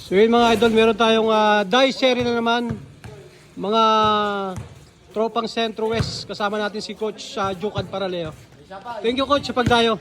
So yun mga idol, meron tayong dice series na naman. Mga tropang Centro West. Kasama natin si Coach Jocad Paraleo. Thank you Coach sa pagdayo.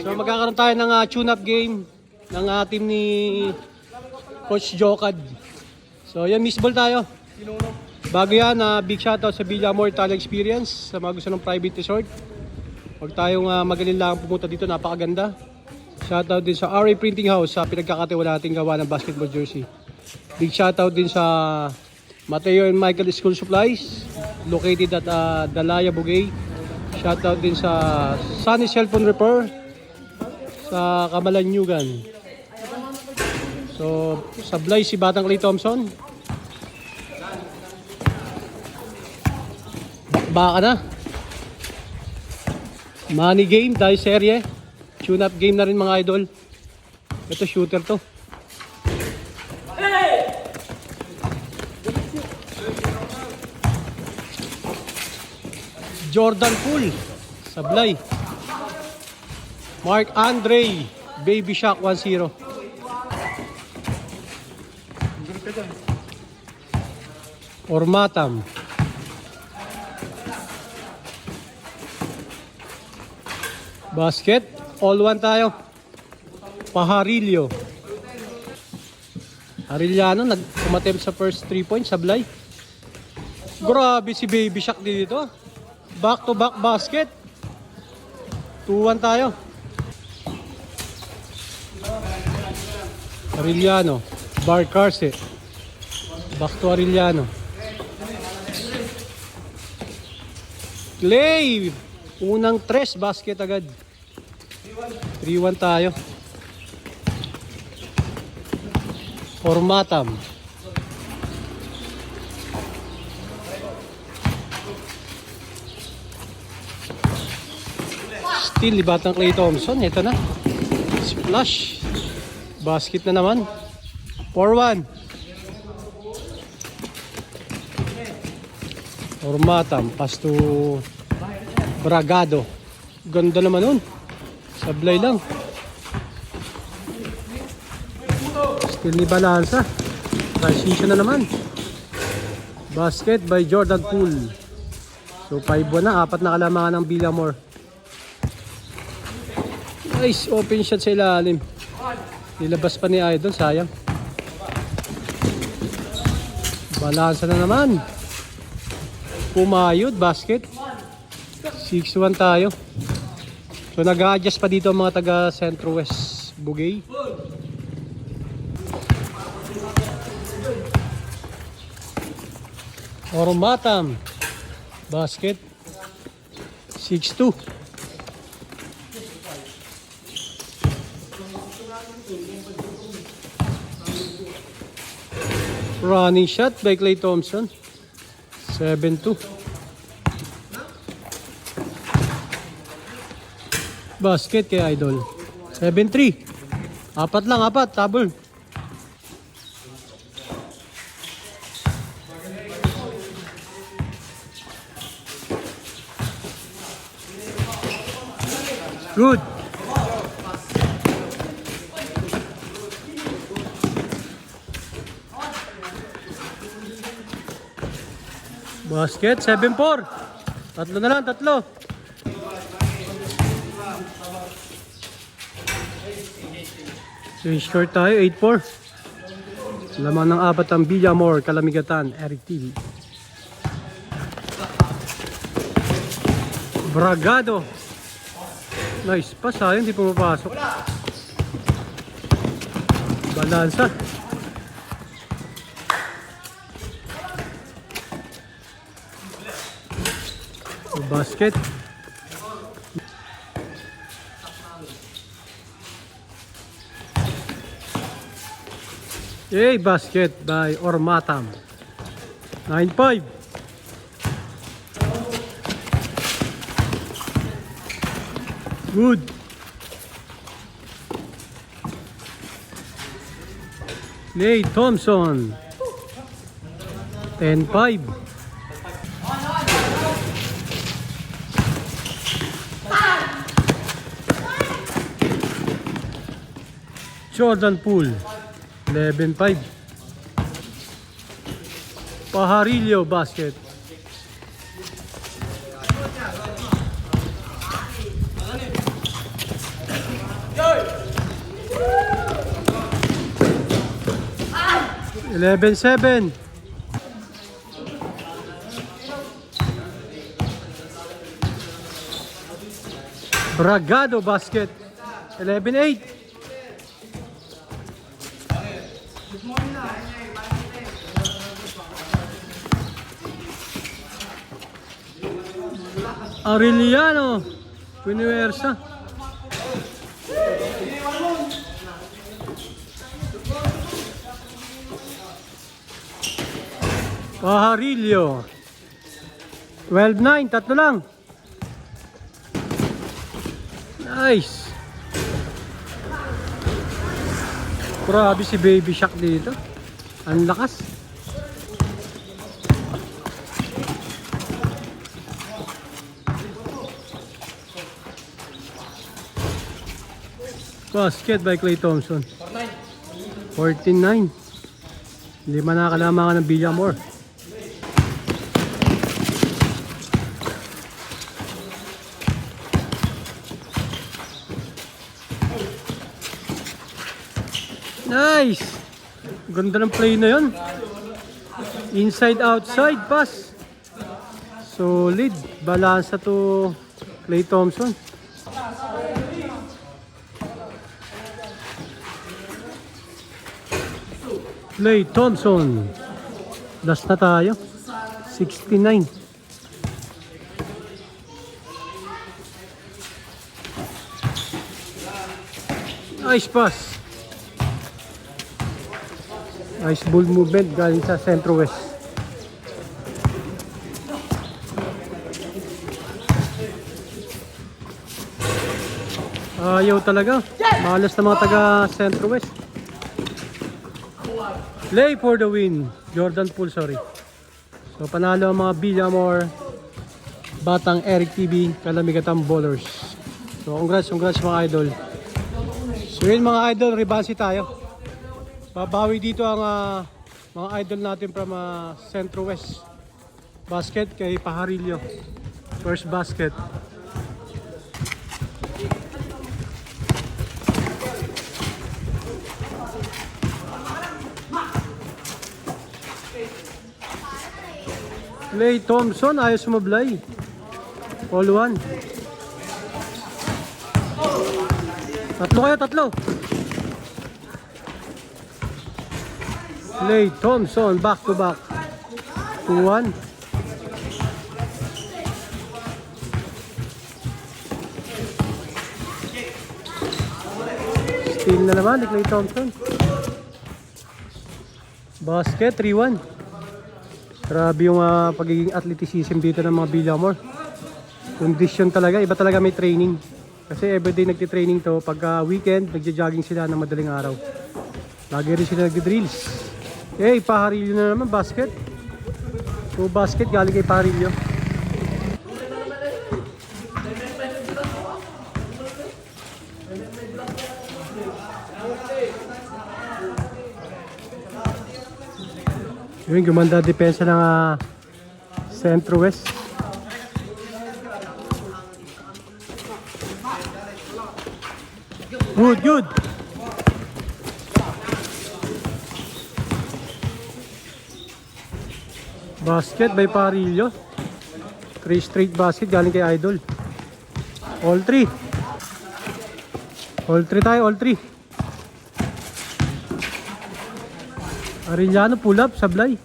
So magkakaroon tayo ng tune-up game ng team ni Coach Jocad. So yan, miss ball tayo. Bago yan, big shoutout sa Villamor Italia Experience. Sa mga gusto ng private resort, huwag tayong magaling lang pumunta dito, napakaganda. Shoutout din sa RA Printing House sa pinagkakatiwala nating gawa ng basketball jersey. Big shoutout din sa Mateo and Michael School Supplies located at Dalaya, Bugay. Shoutout din sa Sunny Cellphone Repair sa Kamalanyugan. So, sablay si Batang Clay Thompson. Bakbaka na. Money game, dahil serye. Tune-up game na rin mga idol. Ito shooter to. Jordan Poole. Sablay. Mark Andre. Baby Shock 1-0. Ormatam. Basket. All one tayo. Paharilyo. Arillano nag-umatem sa first 3 points. Sablay. Grabe si Baby Shock dito. Back to back basket. 2-1 tayo. Arillano. Barcarse. Back to Arillano. Clay. Unang 3 basket agad. 3-1 tayo. Ormatam. Still ni Batang Clay Thompson. Ito na. Splash. Basket na naman. 4-1. Ormatam. Pass to Bragado. Ganda naman nun. Sablay lang. Still ni Balanza. Transition na naman. Basket by Jordan Poole. So 5-1 na. 4 na kalamangan ng Villamor. Nice open shot sa ilalim. Nilabas pa ni Idol. Sayang. Balanza na naman. Pumayod. Basket. 6-1 tayo. So nag-a-adjust pa dito ang mga taga Centro West Bugay. Ormatam. Basket. 6-2. Running shot by Clay Thompson. 7-2. Basket kay Idol. 7-3. 4 lang, 4. Tabol. Good. Basket, 7-4. Tatlo na lang, tatlo. So, short tayo, 8-4. Laman ng 4 ang Villamor, Kalamigatan, Eric TV. Bragado. Nice pass, sayang, hindi pumapasok. Balansa. So, basket. Yay, basket by Ormatam. 9-5. Good. Clay Thompson. 10-5. Jordan Poole. 11-5. Pajarillo basket. Eleven seven. Bragado basket. 11-8. Arellano Piniwersa. Pajarillo 12-9, tatlo lang. Nice. Grabe si Baby Shark dito. Ang lakas. Basket by Klay Thompson. 14-9. Hindi man nakakalamangan ng Villamor. Nice! Ganda ng play na yun. Inside outside pass. Solid. Balansa to Klay Thompson. Klay Thompson. Last na tayo. 69. Nice pass. Nice ball movement galing sa Centro West. Ayaw talaga. Malas na mga taga Centro West. Play for the win. Jordan Poole, sorry. So panalo ang mga Villamor, Batang Eric TV, Kalamigatan Bowlers. So congrats mga idol. So yun mga idol, rebansi tayo. Babawi dito ang mga idol natin from Centro West basket kay Pajarillo. First basket. Klay Thompson ayos sumablay. All one. Tatlo kayo, tatlo. Klay Thompson back to back. 2-1. Steal na naman ni Klay Thompson. Basket 3-1. Grabe yung pagiging athleticism dito ng mga Villamor. Condition talaga, iba talaga may training. Kasi everyday nagtitraining to. Pagka weekend, nagja-jogging sila ng madaling araw. Lagi rin sila nagdi-drills. Eh, Pajarillo na naman, basket. So, basket galing kay Pajarillo. Yun, gumanda depensa ng Centro West. Good. Basket by Pajarillo. 3 straight basket galing kay Idol. All 3. All 3 tayo, all 3. Arellano pull up, sablay.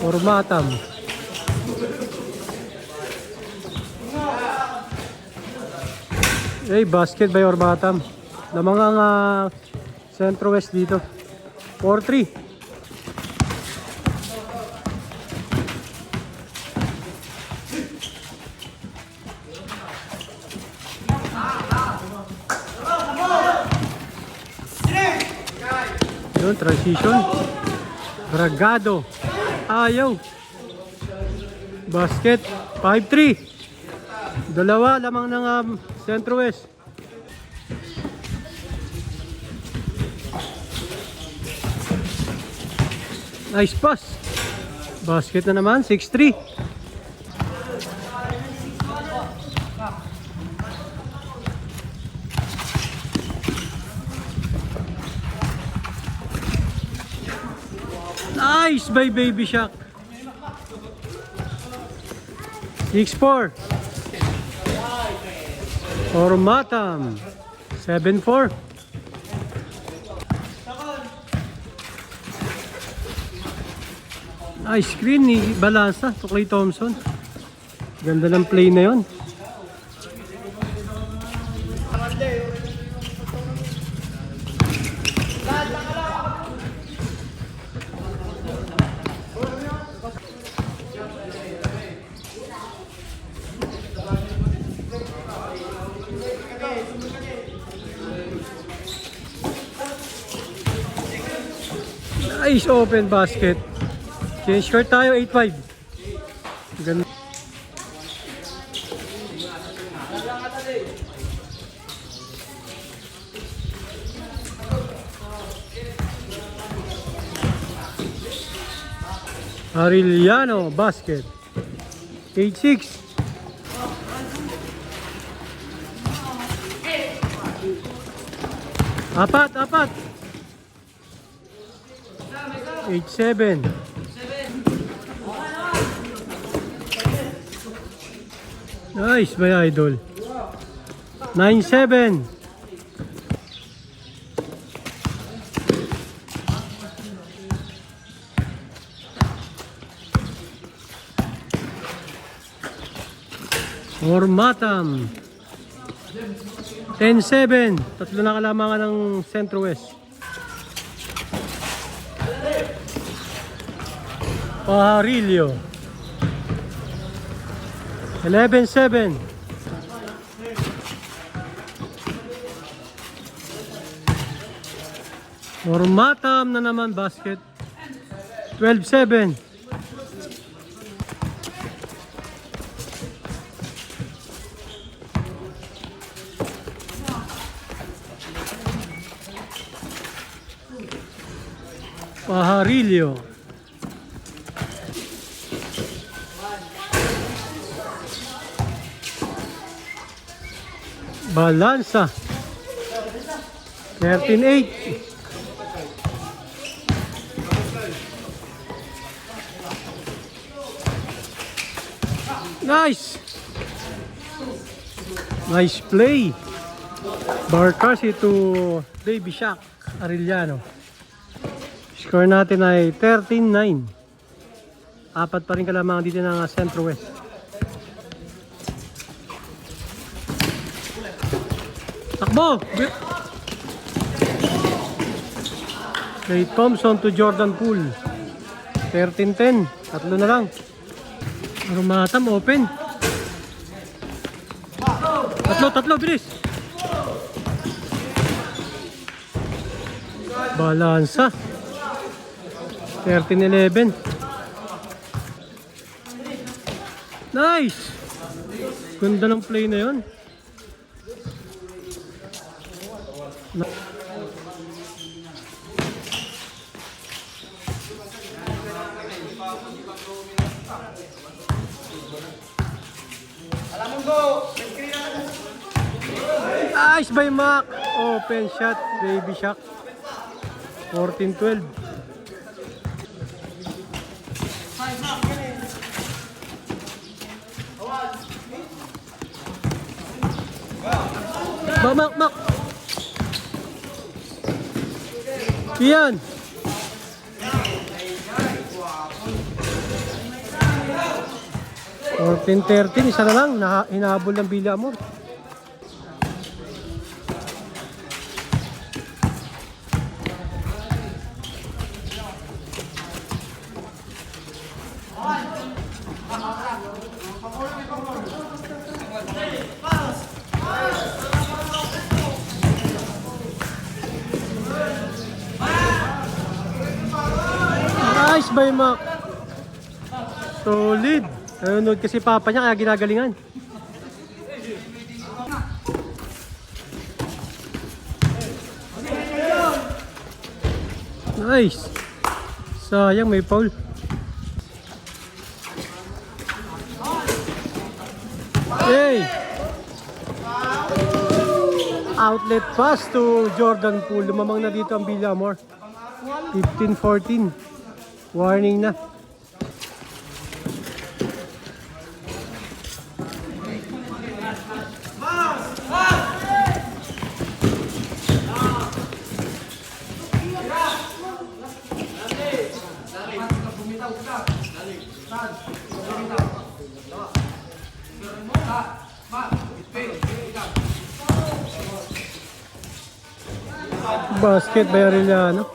Ormatam. Hey, basket by Ormatam. Lamang ang Centro West dito. 4-3. Yun, transition. Bragado. Ayaw. Basket. 5-3. Dalawa lamang ng Centro West. Nice pass. Basket na naman, 6-3. Nice by Baby Shark. 6-4. Ormatam. 7-4. Nice screen ni Balansa to Klay Thompson. Ganda ng play na yon. Nice open basket. Change court tayo, 8-5. Ganda. Arellano basket. 8-6. Apat. 8-7. Nice, my idol. 9-7. Ormatam. 10-7. Tatlo na kalamangan ng Centro West. Pajarillo. 11-7. Ormatam na naman basket. 12-7. Pajarillo. Balansa. 13-8. Nice. Nice play. Barkasi to Baby Shark Arellano. Score natin ay 13-9. Apat pa rin kalamangan dito ng Centro West. Takbo! Klay Thompson to Jordan Poole. 13-10. Tatlo na lang. Ormatam open. Tatlo, bilis. Balansa. 13-11. Nice! Ganda ng play na yun. Nice by Mac. Open shot, Baby Shark. 14-12. Mac. Iyan. 14-13, isa na lang, hinahabol ng Villa Amor. Nice by Mac. Solid. Nanonood kasi papa niya kaya ginagalingan. Nice. Sayang, may foul. Hey! Outlet pass to Jordan Poole. Lumamang na dito ang Villamor. 15-14. Warning na. Basket by Arellano.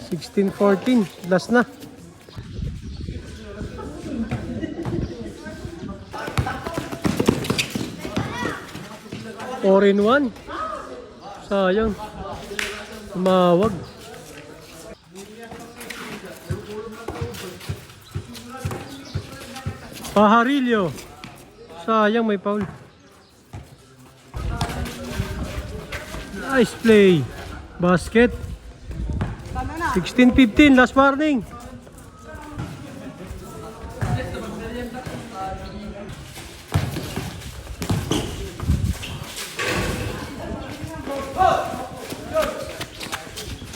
16-14. Last na. Four in one. Sayang. Tumawag. Pajarillo. Sayang, may foul. Nice play. Basket. 16-15. Last warning.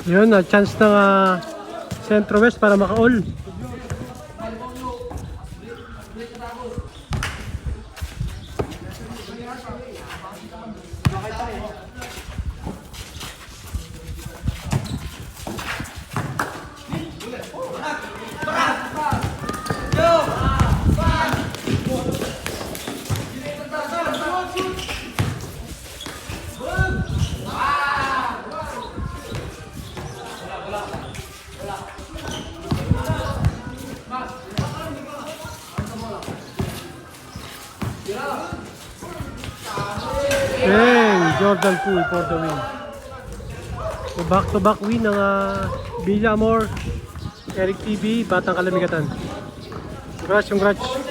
Yun, chance ng Centro West para maka-all. Jordan Poole for the win. So back-to-back win ng Villamor, Eric TV, Batang Kalamigatan. Congrats.